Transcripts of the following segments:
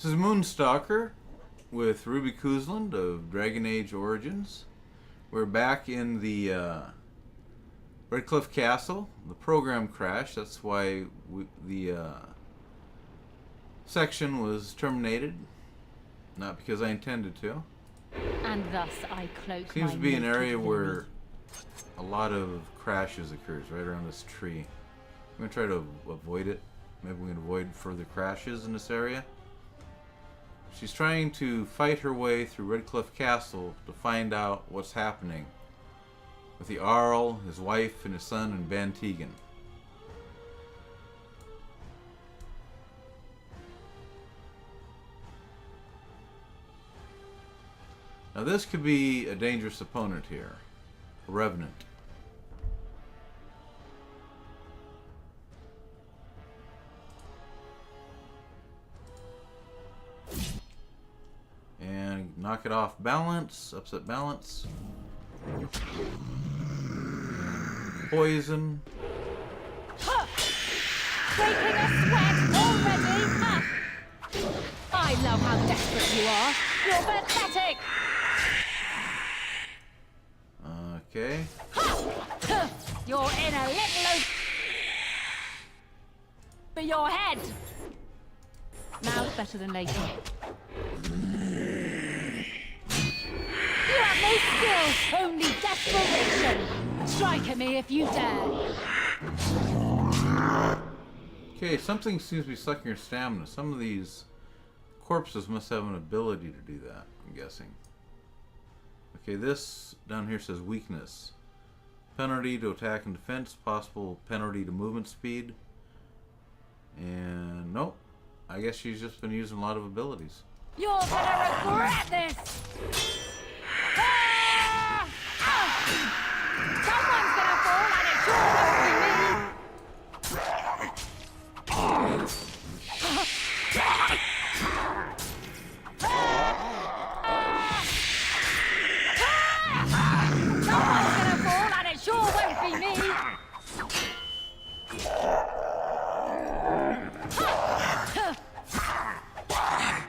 This is Moonstalker with Ruby Cousland of Dragon Age Origins. We're back in the Redcliffe Castle. The program crashed. That's why the section was terminated. Not because I intended to. And thus I cloak Seems to be an naked area enemy. where a lot of crashes occurs, right around this tree. I'm going to try to avoid it. Maybe we can avoid further crashes in this area. She's trying to fight her way through Redcliffe Castle to find out what's happening with the Arl, his wife, and his son, and Van Tegan. Now this could be a dangerous opponent here. A Revenant. And knock it off balance, upset balance. Poison. Breaking a sweat already? Ha! I love how desperate you are. You're pathetic. Okay. Ha! You're in a little for your head. Now's better than later. You have no skill, only desperation. Strike at me if you dare. Okay, something seems to be sucking your stamina. Some of these corpses must have an ability to do that, I'm guessing. Okay, this down here says weakness. Penalty to attack and defense, possible penalty to movement speed. And nope. I guess she's just been using a lot of abilities. You're gonna regret this! Ah! Ah! Someone's gonna fall and it sure won't be me! Someone's gonna fall and it sure won't be me!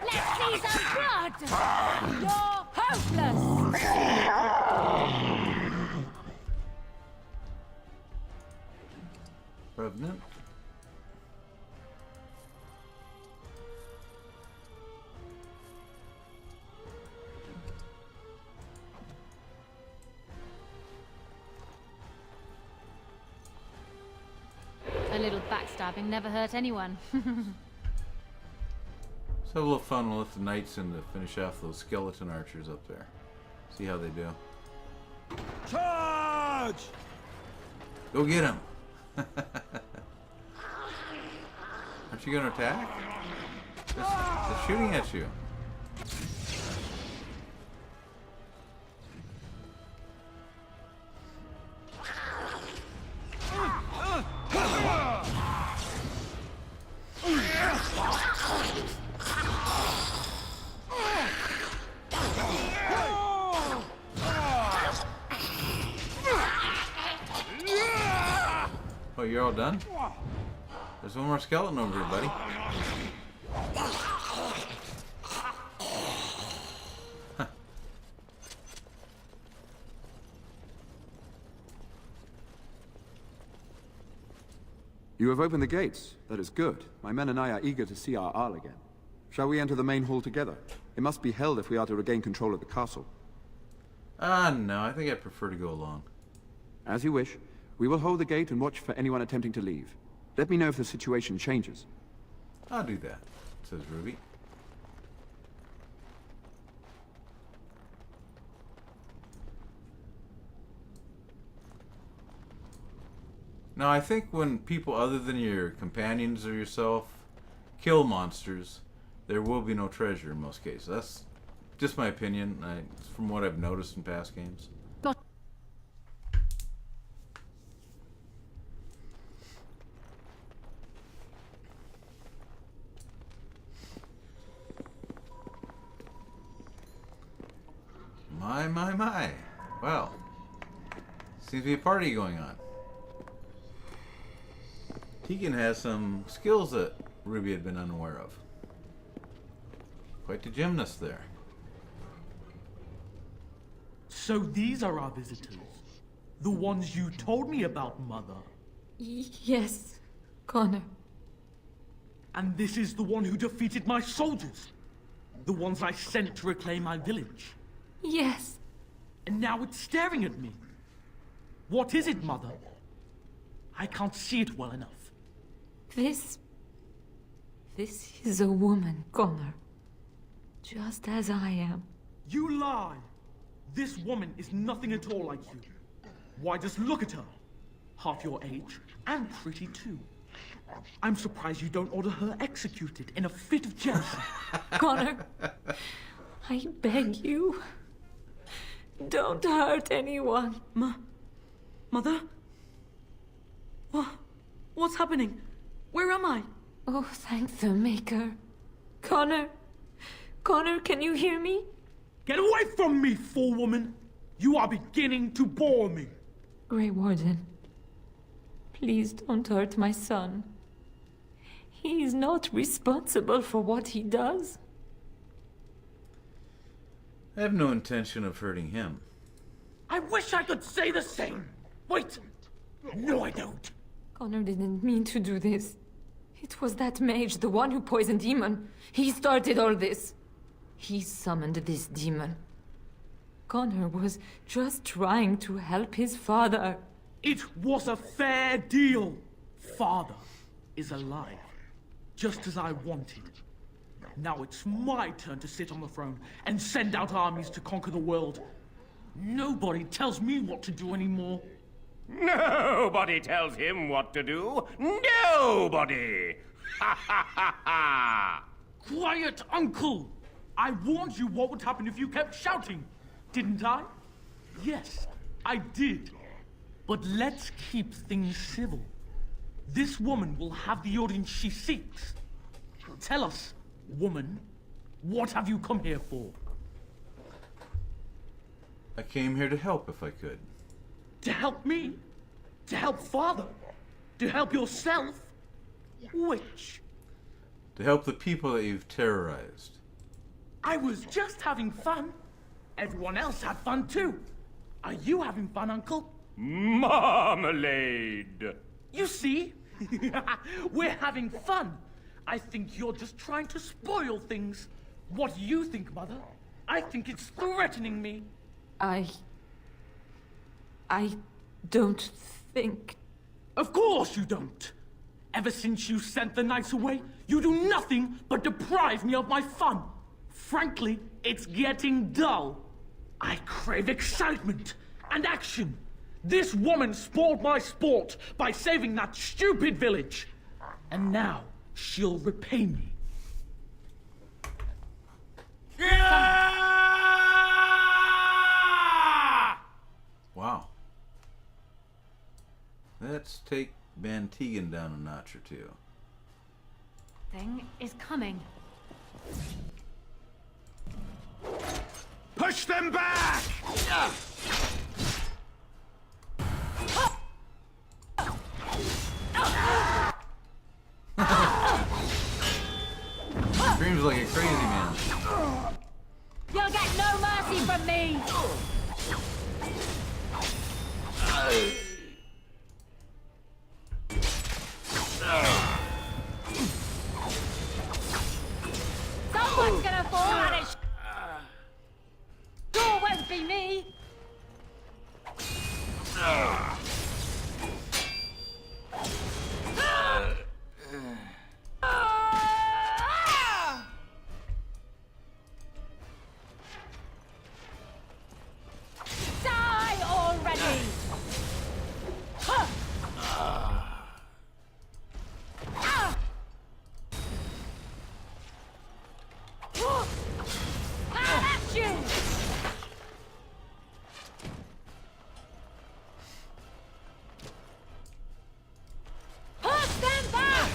Let's see some blood! You're hopeless! Revenant. A little backstabbing never hurt anyone. Let's have a little fun. We'll let the knights in to finish off those skeleton archers up there. See how they do. Charge! Go get him! Aren't you going to attack? They're shooting at you. Oh, you're all done? There's one more skeleton over here, buddy. Huh. You have opened the gates. That is good. My men and I are eager to see our Arl again. Shall we enter the main hall together? It must be held if we are to regain control of the castle. No, I think I'd prefer to go along. As you wish. We will hold the gate and watch for anyone attempting to leave. Let me know if the situation changes. I'll do that, says Ruby. Now, I think when people other than your companions or yourself kill monsters, there will be no treasure in most cases. That's just my opinion, from what I've noticed in past games. My. Well, seems to be a party going on. Tegan has some skills that Ruby had been unaware of. Quite the gymnast there. So these are our visitors. The ones you told me about, Mother. Yes, Connor. And this is the one who defeated my soldiers. The ones I sent to reclaim my village. Yes. And now it's staring at me. What is it, Mother? I can't see it well enough. This is a woman, Connor. Just as I am. You lie! This woman is nothing at all like you. Why, just look at her. Half your age, and pretty too. I'm surprised you don't order her executed in a fit of jealousy. Connor, I beg you. Don't hurt anyone. Mother? What's happening? Where am I? Oh, thank the Maker. Connor, can you hear me? Get away from me, fool woman! You are beginning to bore me. Grey Warden, please don't hurt my son. He is not responsible for what he does. I have no intention of hurting him. I wish I could say the same. Wait. No, I don't. Connor didn't mean to do this. It was that mage, the one who poisoned Demon. He started all this. He summoned this demon. Connor was just trying to help his father. It was a fair deal. Father is alive, just as I wanted. Now it's my turn to sit on the throne and send out armies to conquer the world. Nobody tells me what to do anymore. Nobody tells him what to do. Nobody! Ha ha ha ha! Quiet, Uncle! I warned you what would happen if you kept shouting, didn't I? Yes, I did. But let's keep things civil. This woman will have the audience she seeks. Tell us, woman, what have you come here for? I came here to help if I could. To help me? To help Father? To help yourself? Which? To help the people that you've terrorized. I was just having fun. Everyone else had fun too. Are you having fun, Uncle? Marmalade! You see? We're having fun. I think you're just trying to spoil things. What do you think, Mother? I think it's threatening me. I don't think... Of course you don't. Ever since you sent the knights away, you do nothing but deprive me of my fun. Frankly, it's getting dull. I crave excitement and action. This woman spoiled my sport by saving that stupid village. And now she'll repay me. Wow. Let's take Van Tegan down a notch or two. Thing is coming. Push them back! Screams like a crazy man. You'll get no mercy from me! Someone's gonna fall on it! Sure won't be me! Die already! At you! Push them back!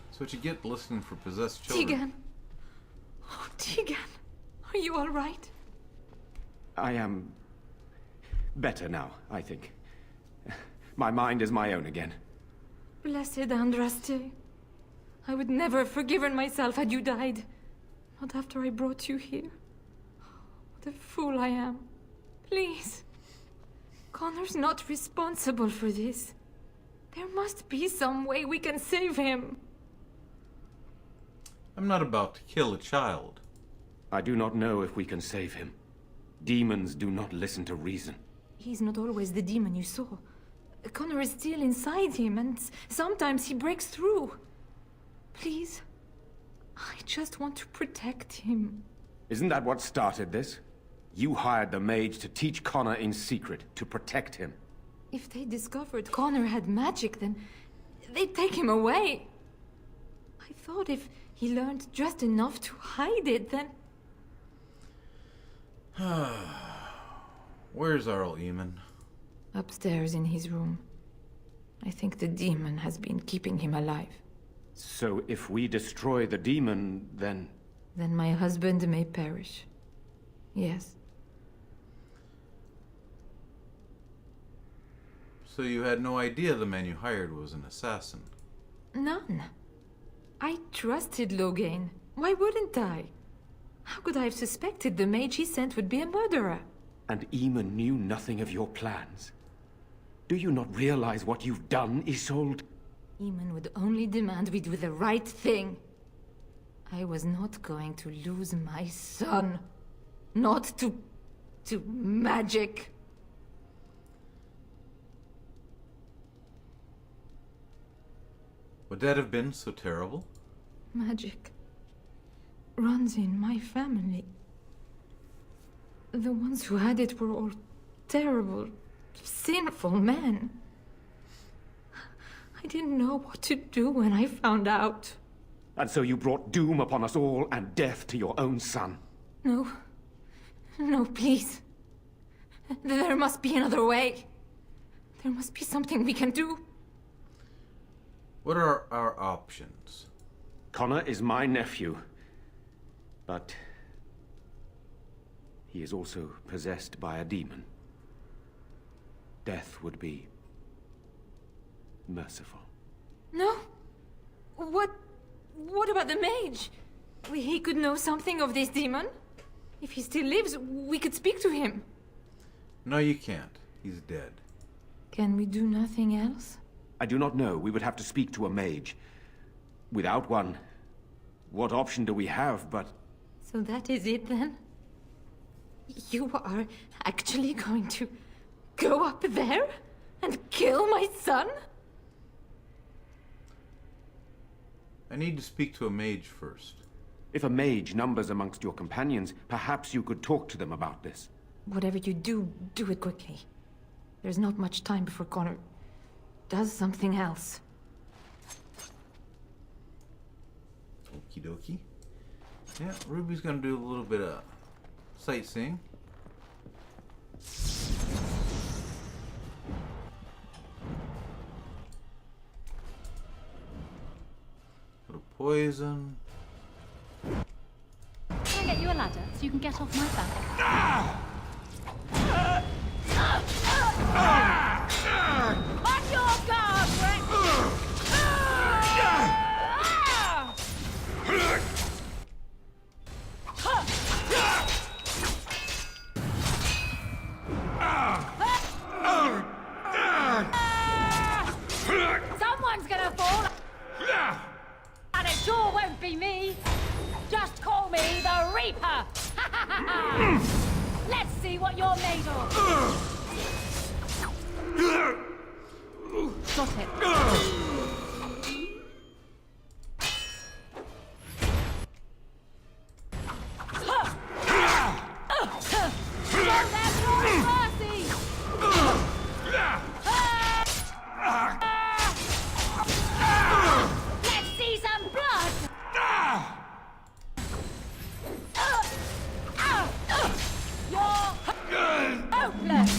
That's what you get listening for possessed children. Tegan. Oh, Tegan. Are you all right? I am better now, I think. My mind is my own again. Blessed Andraste. I would never have forgiven myself had you died. Not after I brought you here. What a fool I am. Please. Connor's not responsible for this. There must be some way we can save him. I'm not about to kill a child. I do not know if we can save him. Demons do not listen to reason. He's not always the demon you saw. Connor is still inside him, and sometimes he breaks through. Please. I just want to protect him. Isn't that what started this? You hired the mage to teach Connor in secret, to protect him. If they discovered Connor had magic, then they'd take him away. I thought if he learned just enough to hide it, then... Where's Arl Eamon? Upstairs in his room. I think the demon has been keeping him alive. So if we destroy the demon, then... Then my husband may perish. Yes. So you had no idea the man you hired was an assassin? None. I trusted Logain. Why wouldn't I? How could I have suspected the mage he sent would be a murderer? And Eamon knew nothing of your plans. Do you not realize what you've done, Isolde? Eamon would only demand we do the right thing. I was not going to lose my son. Not to magic. Would that have been so terrible? Magic runs in my family. The ones who had it were all terrible, sinful men. I didn't know what to do when I found out. And so you brought doom upon us all and death to your own son. No. No, please. There must be another way. There must be something we can do. What are our options? Connor is my nephew, but he is also possessed by a demon. Death would be merciful. No? What about the mage? He could know something of this demon. If he still lives, we could speak to him. No, you can't. He's dead. Can we do nothing else? I do not know. We would have to speak to a mage. Without one, what option do we have but... So that is it then? You are actually going to go up there and kill my son? I need to speak to a mage first. If a mage numbers amongst your companions, perhaps you could talk to them about this. Whatever you do, do it quickly. There's not much time before Connor does something else. Okie dokie. Yeah, Ruby's gonna do a little bit of sightseeing. Little poison. Can I get you a ladder so you can get off my back? On your guard, Rex! Someone's gonna fall! And it sure won't be me! Just call me the Reaper! Let's see what you're made of! Got it. Let's see some blood! You're hopeless!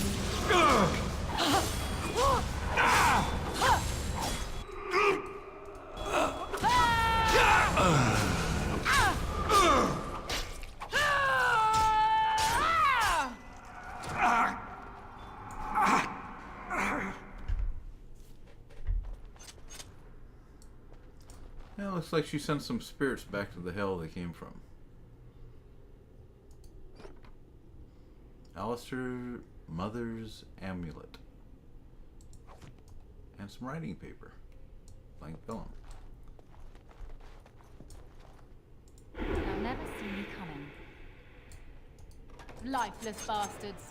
Yeah, looks like she sent some spirits back to the hell they came from. Alistair Mother's Amulet. And some writing paper. Blank vellum. They'll never see me coming. Lifeless bastards.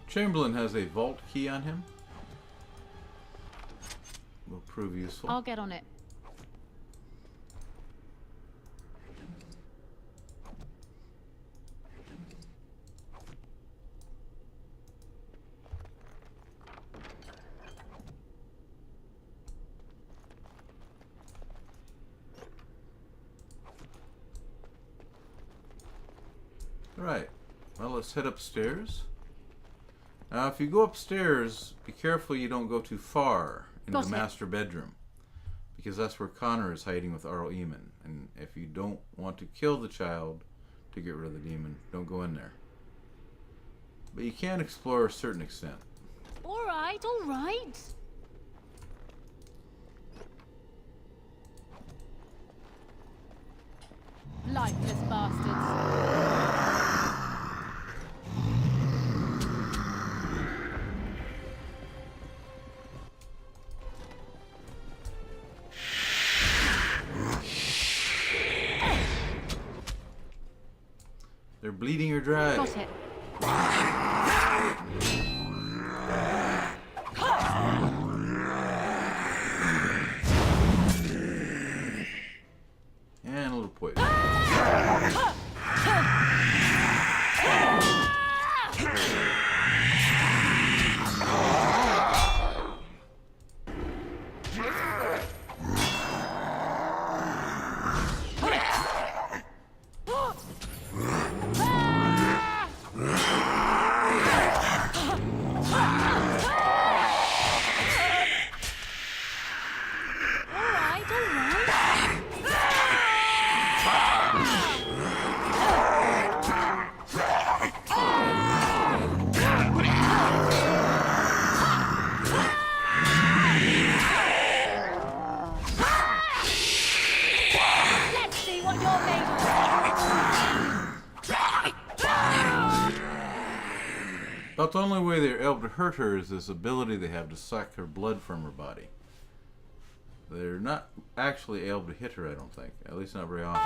Chamberlain has a vault key on him. Will prove useful. I'll get on it. Right. Well, let's head upstairs. Now, if you go upstairs, be careful you don't go too far into the master bedroom, because that's where Connor is hiding with Arl Eamon. And if you don't want to kill the child to get rid of the demon, don't go in there. But you can explore a certain extent. All right, all right. Lifeless bastards. They're bleeding or dry. Got it. And a little poison. About the only way they're able to hurt her is this ability they have to suck her blood from her body. They're not actually able to hit her, I don't think. At least not very often.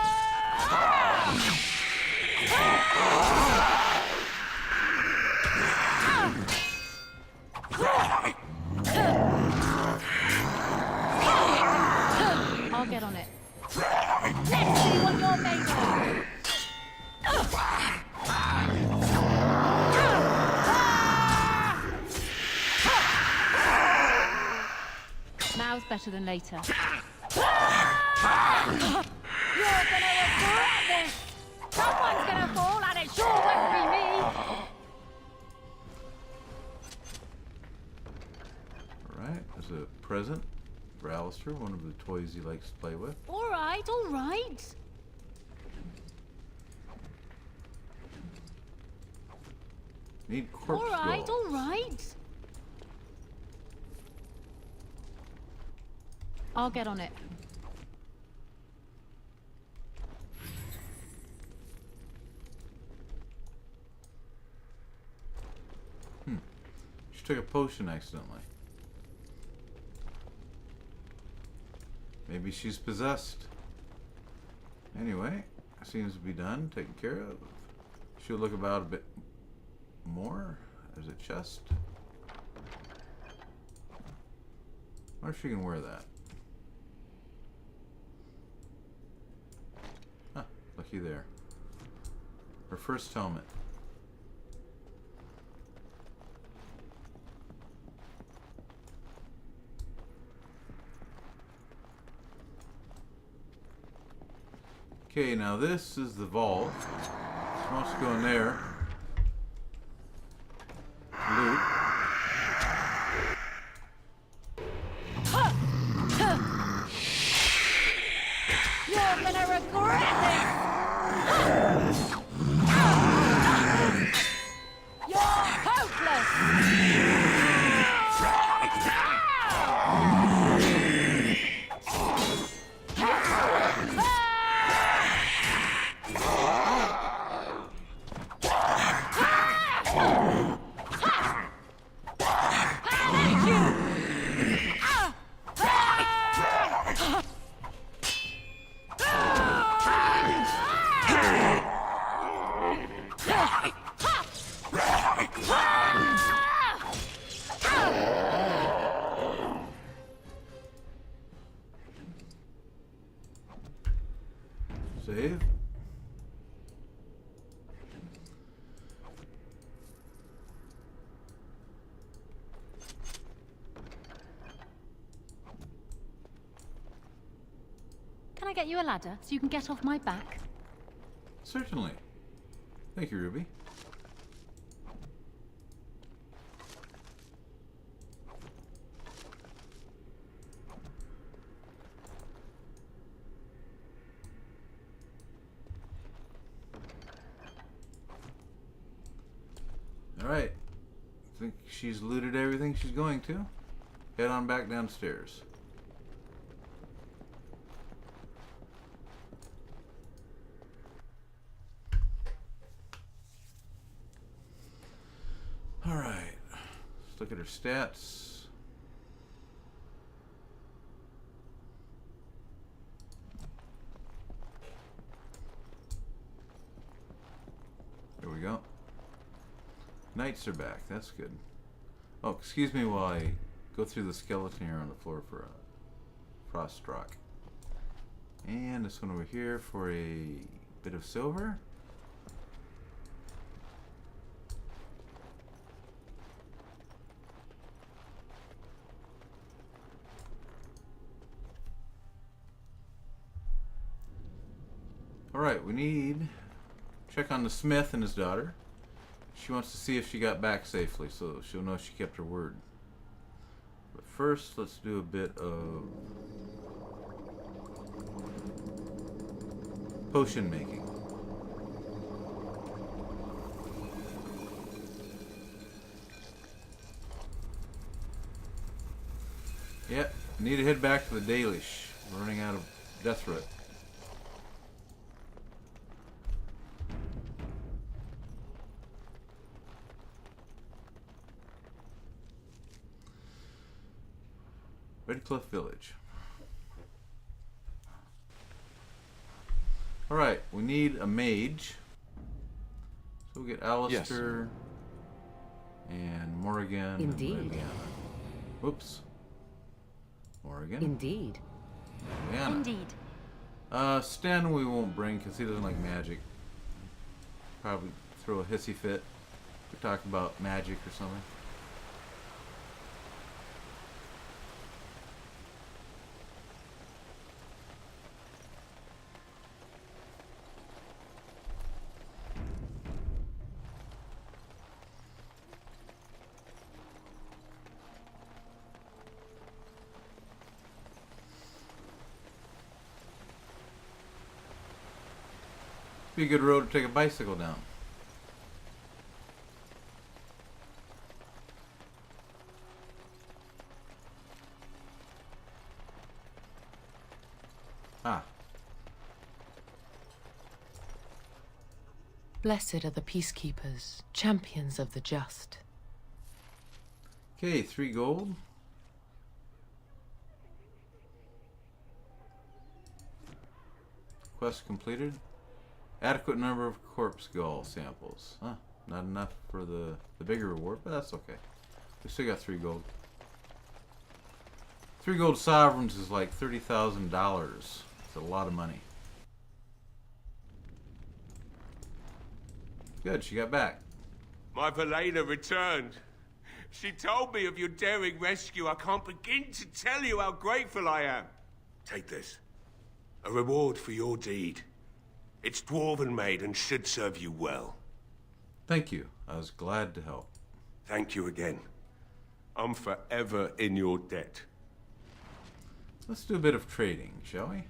I'll get on it. Let's see what you're made of. Now's better than later. You're gonna regret this! Someone's gonna fall and it sure won't be me! Alright, there's a present for Alistair, one of the toys he likes to play with. Alright, alright. Need corpse Alright, dolls. alright. I'll get on it. She took a potion accidentally. Maybe she's possessed. Anyway, seems to be done, taken care of. She'll look about a bit more. There's a chest. I wonder if she can wear that. Huh, looky there. Her first helmet. Okay, now this is the vault. So let's go in there. Loot. You're gonna regret this! You're hopeless! Save. Can I get you a ladder so you can get off my back? Certainly. Thank you, Ruby. Alright. Think she's looted everything she's going to. Head on back downstairs. Alright. Let's look at her stats. There we go. Knights are back. That's good. Oh, excuse me while I go through the skeleton here on the floor for a frost rock. And this one over here for a bit of silver. Alright, we need check on the smith and his daughter. She wants to see if she got back safely, so she'll know she kept her word. But first, let's do a bit of potion making. Yeah, need to head back to the Dalish. We're running out of death root. Redcliffe Village. Alright, we need a mage. So we'll get Alistair and Morrigan. Indeed. And Liliana. Whoops. Morrigan. Indeed. Liliana. Indeed. Stan we won't bring because he doesn't like magic. Probably throw a hissy fit. We talk about magic or something. Be a good road to take a bicycle down. Ah. Blessed are the peacekeepers, champions of the just. Okay, 3 gold. Quest completed. Adequate number of corpse skull samples. Huh, not enough for the bigger reward, but that's okay. We still got 3 gold. 3 gold sovereigns is like $30,000. It's a lot of money. Good, she got back. My Valena returned. She told me of your daring rescue. I can't begin to tell you how grateful I am. Take this. A reward for your deed. It's dwarven made and should serve you well. Thank you. I was glad to help. Thank you again. I'm forever in your debt. Let's do a bit of trading, shall we?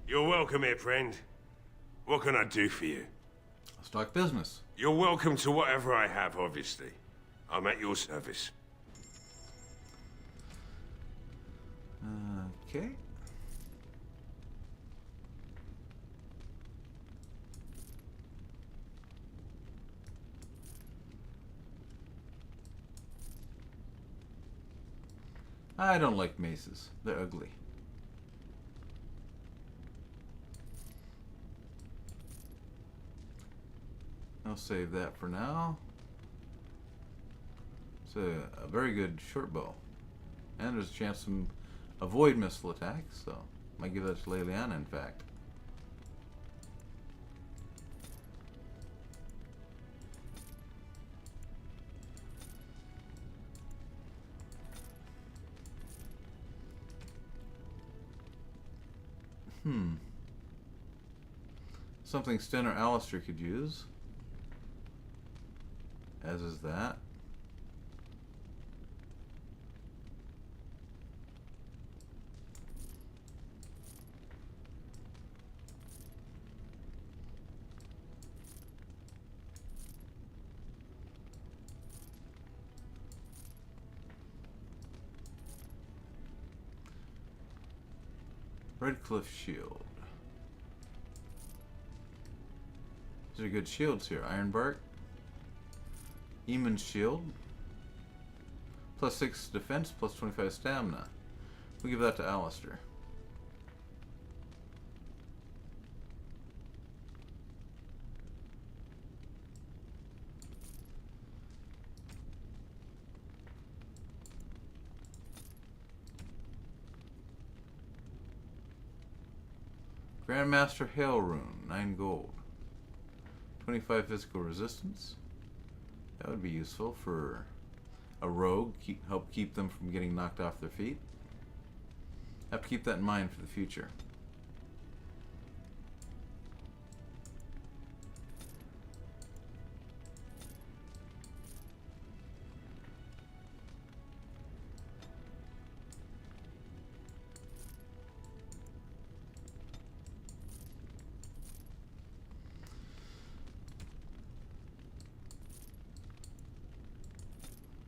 You're welcome here, friend. What can I do for you? Let's talk business. You're welcome to whatever I have, obviously. I'm at your service. Okay. I don't like maces. They're ugly. I'll save that for now. It's a very good short bow. And there's a chance to avoid missile attacks, so might give that to Leliana, in fact. Something Sten or Alistair could use. As is that. Redcliffe Shield. These are good shields here. Ironbark. Eamon's Shield. Plus 6 defense, plus 25 stamina. We'll give that to Alistair. Grandmaster Hail Rune, 9 gold. 25 physical resistance. That would be useful for a rogue. Help keep them from getting knocked off their feet. Have to keep that in mind for the future.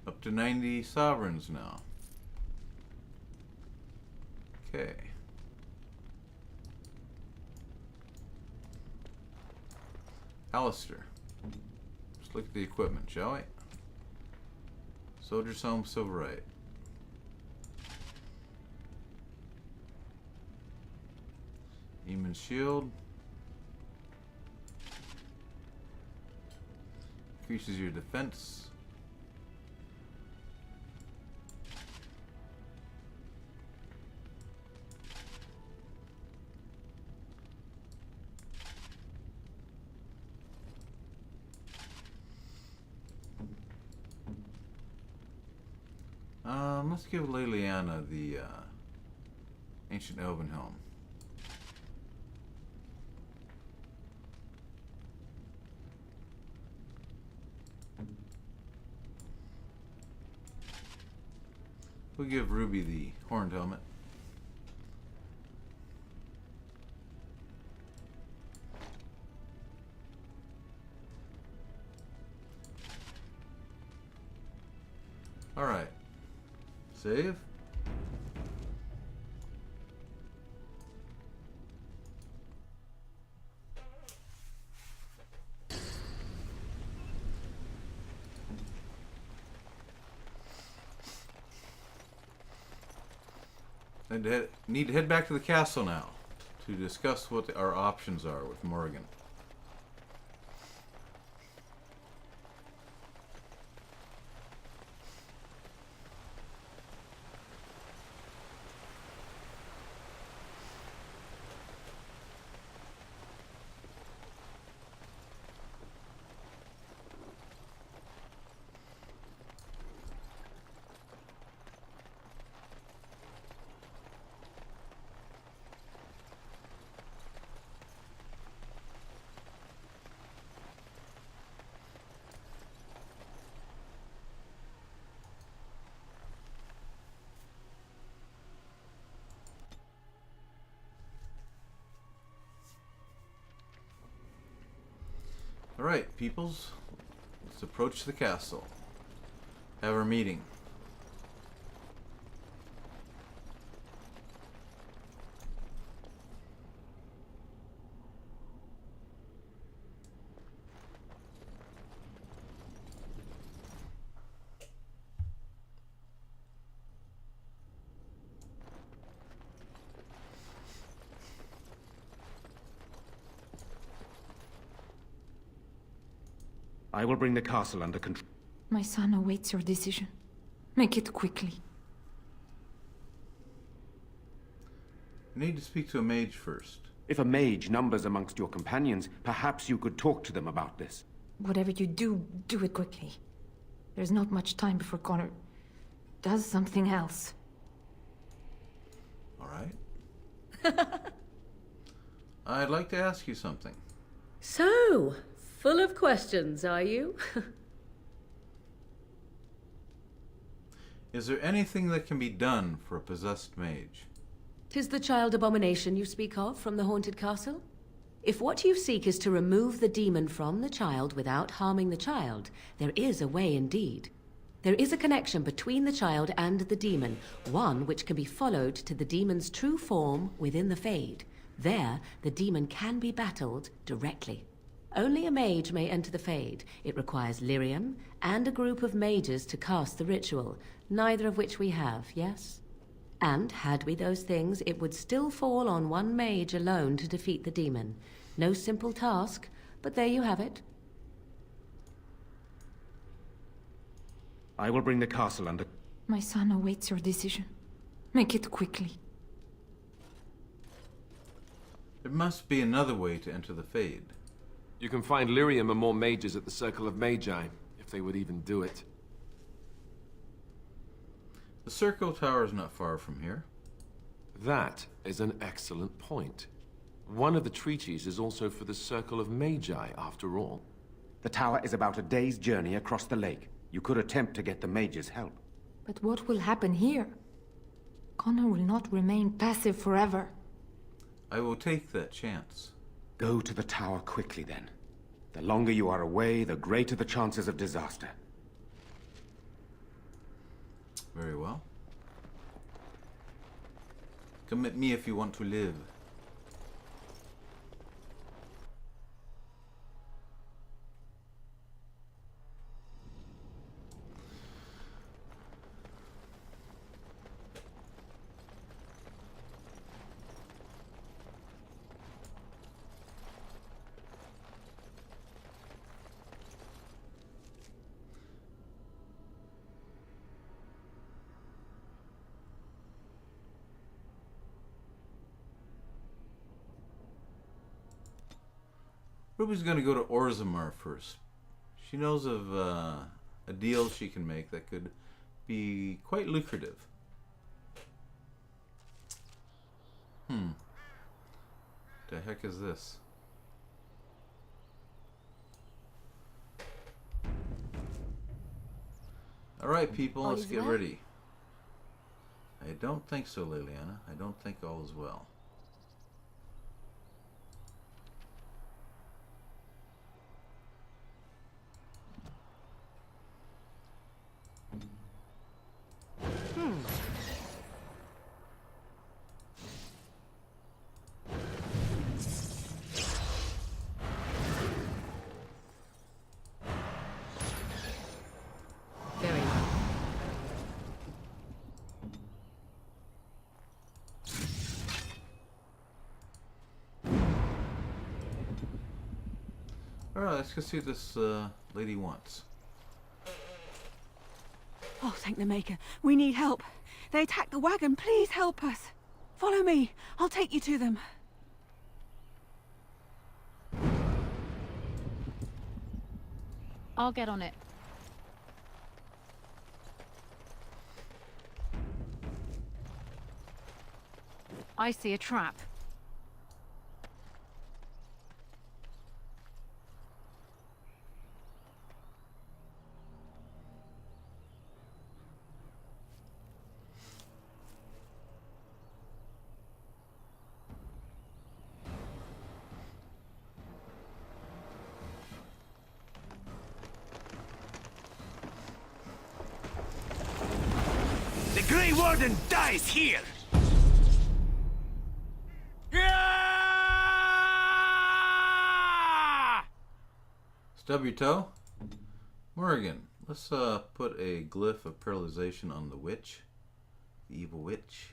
Up to 90 sovereigns now. Okay. Alistair. Let's look at the equipment, shall we? Soldier's Helm, Silverite. Eamon's Shield. Increases your defense. Let's give Leliana the Ancient Elven Helm. We'll give Ruby the Horned Helmet. Alright. Save. Need to head back to the castle now to discuss what our options are with Morgan. Alright, peoples. Let's approach the castle. Have our meeting. I will bring the castle under control. My son awaits your decision. Make it quickly. I need to speak to a mage first. If a mage numbers amongst your companions, perhaps you could talk to them about this. Whatever you do, do it quickly. There's not much time before Connor does something else. Alright. I'd like to ask you something. So, full of questions, are you? Is there anything that can be done for a possessed mage? 'Tis the child abomination you speak of from the haunted castle? If what you seek is to remove the demon from the child without harming the child, there is a way indeed. There is a connection between the child and the demon, one which can be followed to the demon's true form within the Fade. There, the demon can be battled directly. Only a mage may enter the Fade. It requires lyrium and a group of mages to cast the ritual, neither of which we have, yes? And had we those things, it would still fall on one mage alone to defeat the demon. No simple task, but there you have it. I will bring the castle under... My son awaits your decision. Make it quickly. There must be another way to enter the Fade. You can find lyrium and more mages at the Circle of Magi, if they would even do it. The Circle Tower is not far from here. That is an excellent point. One of the treaties is also for the Circle of Magi, after all. The tower is about a day's journey across the lake. You could attempt to get the mages' help. But what will happen here? Connor will not remain passive forever. I will take that chance. Go to the tower quickly, then. The longer you are away, the greater the chances of disaster. Very well. Come at me if you want to live. Ruby's gonna go to Orzammar first. She knows of a deal she can make that could be quite lucrative. The heck is this? Alright, people, let's get ready. I don't think so, Liliana. I don't think all is well. Very well. Alright, let's go see what this lady wants. Oh, thank the Maker. We need help. They attacked the wagon. Please help us. Follow me. I'll take you to them. I'll get on it. I see a trap. The Grey Warden dies here! Stub your toe? Morrigan, let's put a glyph of paralyzation on the witch. The evil witch.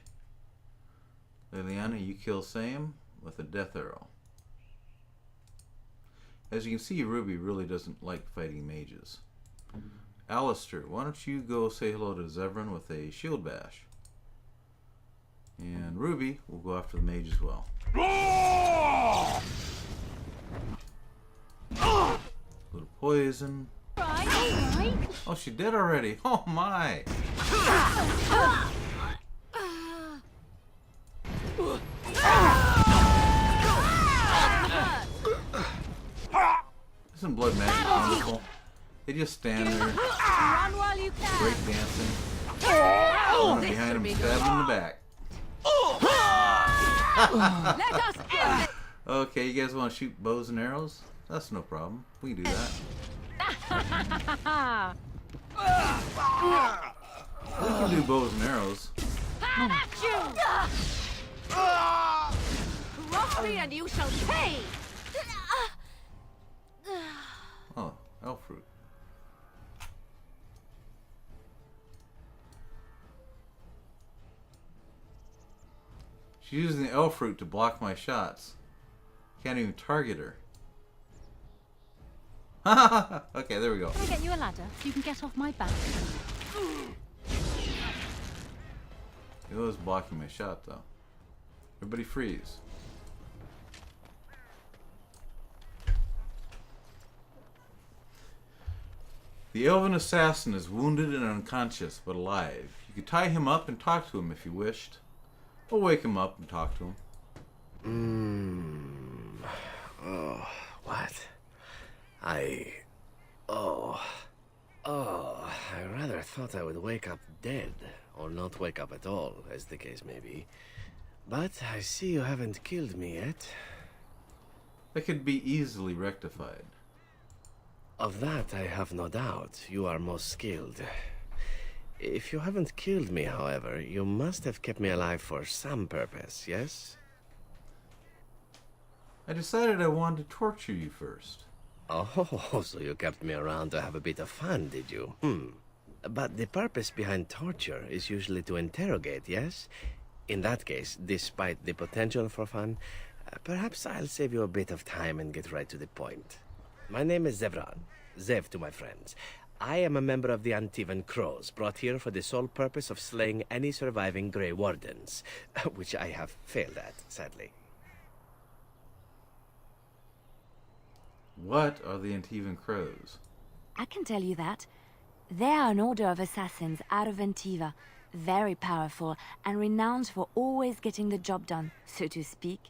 Liliana, you kill Sam with a death arrow. As you can see, Ruby really doesn't like fighting mages. Alistair, why don't you go say hello to Zevran with a shield bash? And Ruby will go after the mage as well. Little poison. Oh, she did already. Oh my! Isn't blood magic wonderful? They just stand there, Run while you can. break dancing, run behind him, stab him in the back. Let us end it. Okay, you guys want to shoot bows and arrows? That's no problem. We can do that. We can do bows and arrows. Cross me and you shall pay. Oh, elf fruit. She's using the elf fruit to block my shots. Can't even target her. Okay, there we go. Can I get you a ladder so you can get off my back? It was blocking my shot, though. Everybody freeze. The elven assassin is wounded and unconscious, but alive. You could tie him up and talk to him if you wished. Or wake him up and talk to him. Oh, what? I rather thought I would wake up dead, or not wake up at all, as the case may be. But I see you haven't killed me yet. That could be easily rectified. Of that I have no doubt. You are most skilled. If you haven't killed me, however, you must have kept me alive for some purpose, yes? I decided I wanted to torture you first. Oh, so you kept me around to have a bit of fun, did you? But the purpose behind torture is usually to interrogate, yes? In that case, despite the potential for fun, perhaps I'll save you a bit of time and get right to the point. My name is Zevran. Zev to my friends. I am a member of the Antivan Crows, brought here for the sole purpose of slaying any surviving Grey Wardens, which I have failed at, sadly. What are the Antivan Crows? I can tell you that. They are an order of assassins out of Antiva, very powerful and renowned for always getting the job done, so to speak.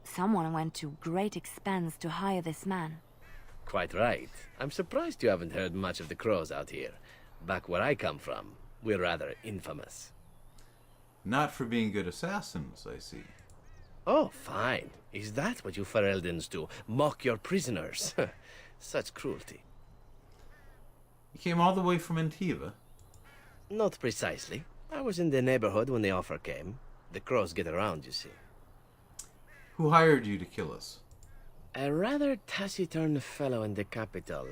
Someone went to great expense to hire this man. Quite right. I'm surprised you haven't heard much of the Crows out here. Back where I come from, we're rather infamous. Not for being good assassins, I see. Oh, fine. Is that what you Fereldans do? Mock your prisoners? Such cruelty. You came all the way from Antiva? Not precisely. I was in the neighborhood when the offer came. The Crows get around, you see. Who hired you to kill us? A rather taciturn fellow in the capital.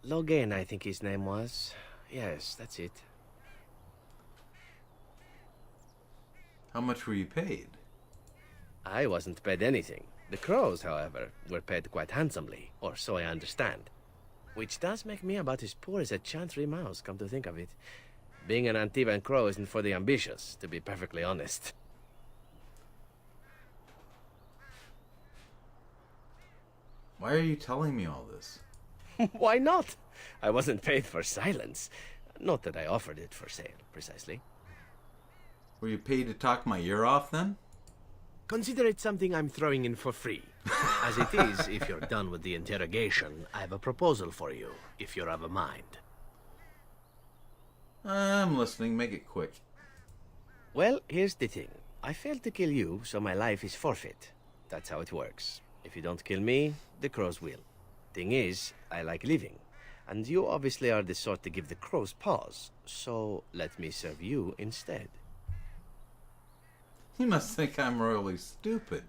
Logan, I think his name was. Yes, that's it. How much were you paid? I wasn't paid anything. The crows, however, were paid quite handsomely, or so I understand. Which does make me about as poor as a chantry mouse, come to think of it. Being an Antivan crow isn't for the ambitious, to be perfectly honest. Why are you telling me all this? Why not? I wasn't paid for silence. Not that I offered it for sale, precisely. Were you paid to talk my ear off, then? Consider it something I'm throwing in for free. As it is, if you're done with the interrogation, I have a proposal for you, if you're of a mind. I'm listening. Make it quick. Well, here's the thing. I failed to kill you, so my life is forfeit. That's how it works. If you don't kill me, the crows will. Thing is, I like living. And you obviously are the sort to give the crows pause. So, let me serve you instead. You must think I'm royally stupid.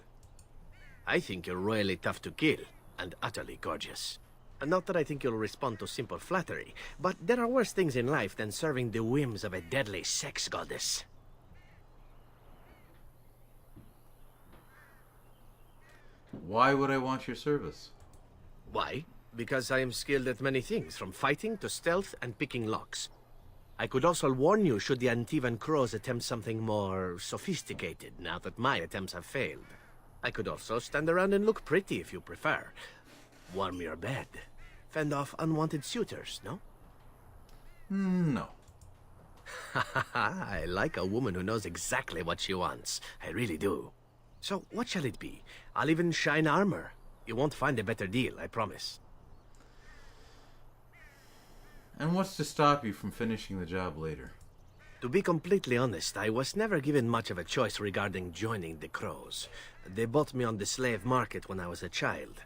I think you're royally tough to kill, and utterly gorgeous. And not that I think you'll respond to simple flattery, but there are worse things in life than serving the whims of a deadly sex goddess. Why would I want your service? Why? Because I am skilled at many things, from fighting to stealth and picking locks. I could also warn you should the Antivan crows attempt something more sophisticated, now that my attempts have failed. I could also stand around and look pretty if you prefer. Warm your bed. Fend off unwanted suitors, no? No. I like a woman who knows exactly what she wants. I really do. So, what shall it be? I'll even shine armor. You won't find a better deal, I promise. And what's to stop you from finishing the job later? To be completely honest, I was never given much of a choice regarding joining the Crows. They bought me on the slave market when I was a child.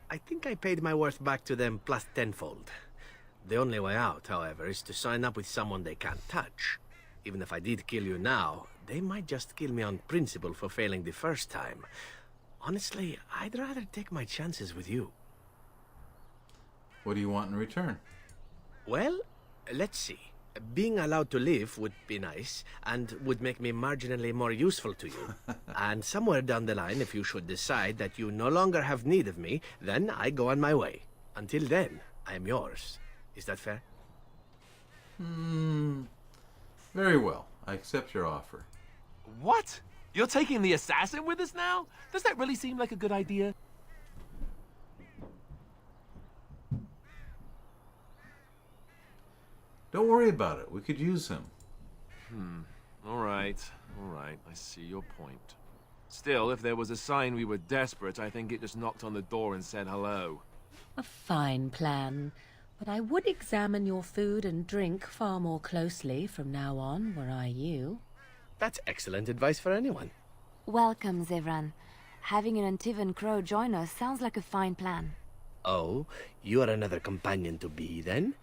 I think I paid my worth back to them plus tenfold. The only way out, however, is to sign up with someone they can't touch. Even if I did kill you now, they might just kill me on principle for failing the first time. Honestly, I'd rather take my chances with you. What do you want in return? Well, let's see. Being allowed to live would be nice, and would make me marginally more useful to you. And somewhere down the line, if you should decide that you no longer have need of me, then I go on my way. Until then, I am yours. Is that fair? Very well. I accept your offer. What? You're taking the assassin with us now? Does that really seem like a good idea? Don't worry about it. We could use him. All right. I see your point. Still, if there was a sign we were desperate, I think it just knocked on the door and said hello. A fine plan. But I would examine your food and drink far more closely from now on, were I you. That's excellent advice for anyone. Welcome, Zevran. Having an Antivan crow join us sounds like a fine plan. Oh, you are another companion to be, then?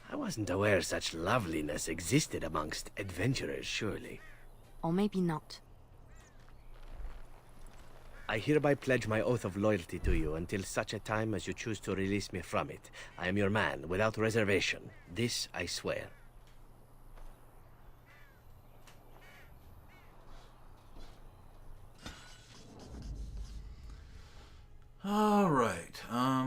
I wasn't aware such loveliness existed amongst adventurers, surely. Or maybe not. I hereby pledge my oath of loyalty to you until such a time as you choose to release me from it. I am your man, without reservation. This I swear. All right. I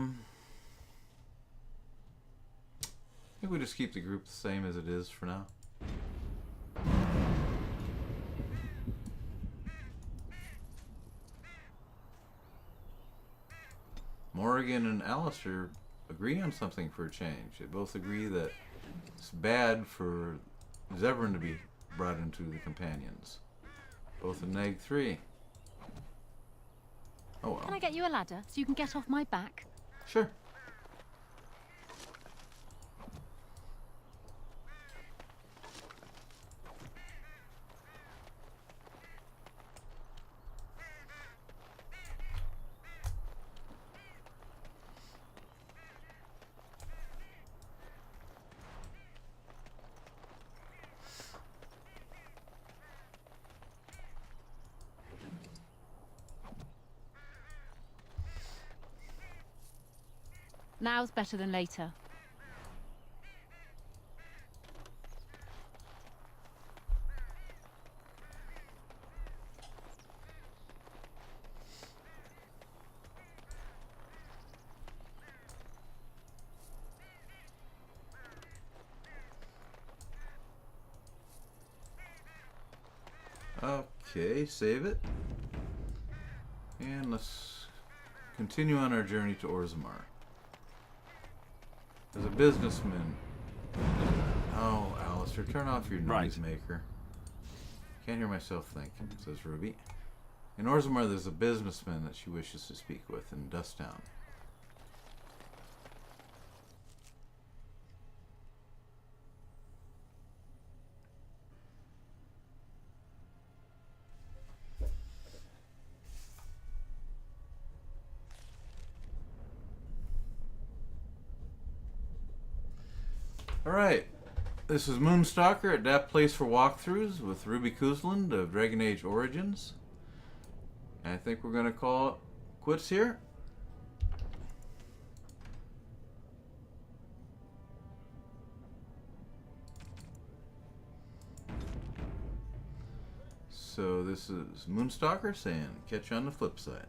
think we just keep the group the same as it is for now. Morrigan and Alistair agree on something for a change. They both agree that it's bad for Zevran to be brought into the companions. Both in Neg 3. Oh well. Can I get you a ladder so you can get off my back? Sure. Now's better than later. Okay, save it. And let's continue on our journey to Orzammar. As a businessman... Oh, Alistair, turn off your noisemaker. Can't hear myself think, says Ruby. In Orzammar, there's a businessman that she wishes to speak with in Dusttown. Alright, this is Moonstalker at that place for walkthroughs with Ruby Cousland of Dragon Age Origins. And I think we're going to call it quits here. So this is Moonstalker saying catch you on the flip side.